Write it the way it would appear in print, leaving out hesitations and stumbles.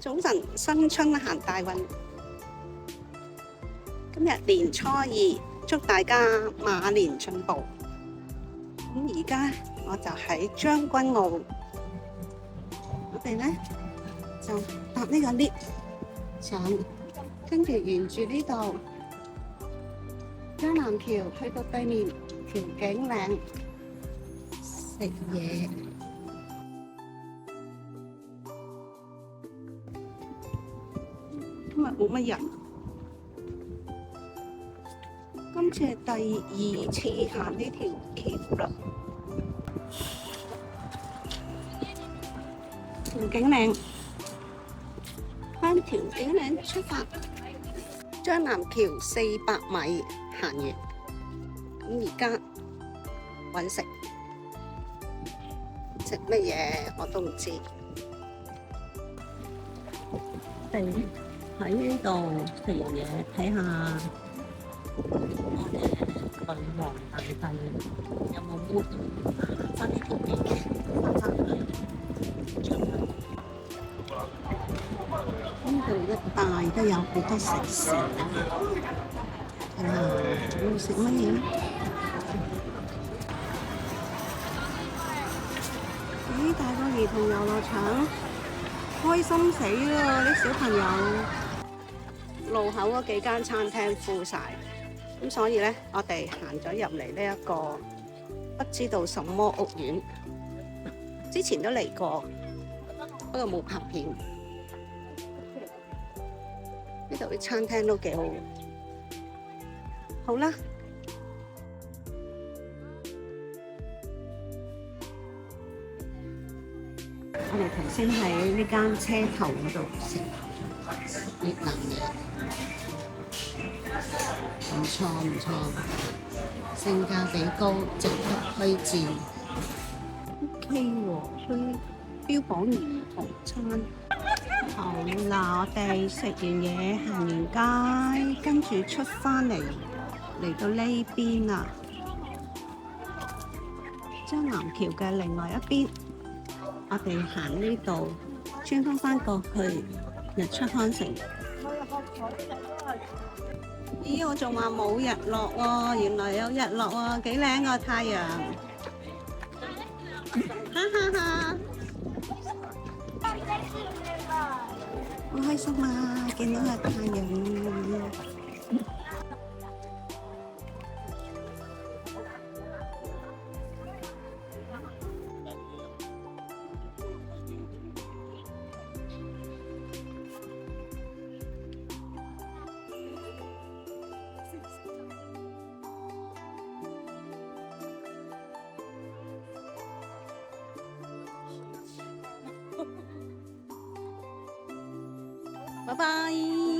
早晨，新春行大運。今日年初二，祝大家馬年進步。咁而家我就喺將軍澳，我哋咧就搭呢個 lift 上，跟住沿住呢度將藍橋去到對面調景嶺食嘢。今日冇乜人，今次係第二次行呢條橋啦。調景嶺，向調景嶺出發，將藍橋400米行完。咁而家揾食，食乜嘢我都唔知。喺呢度食完嘢，睇下我哋女王大帝有冇 mood 行翻呢條橋，翻返去將軍澳。呢度一帶都有好多食肆，睇下要食乜嘢？咦，大個兒童遊樂場，開心死啦！啲小朋友。路口嗰幾間餐廳full晒，咁所以咧，我哋行咗入嚟呢一個不知道什麼屋苑，之前都嚟過，不過冇拍片。呢度啲餐廳都幾好。好啦，我哋頭先喺呢間車頭嗰度食越南嘢。唔錯唔錯，性價比高，值得推薦。OK 喎，佢標榜兒童餐。好啦，我哋食完嘢，行完街，跟住出返嚟到呢邊啦。將藍橋嘅另外一邊，我哋行呢度，穿返過去日出康城。咦，我仲話冇日落喎，原來有日落喎，幾靚個太陽，哈哈哈！好開心啊，見到個太陽。拜拜。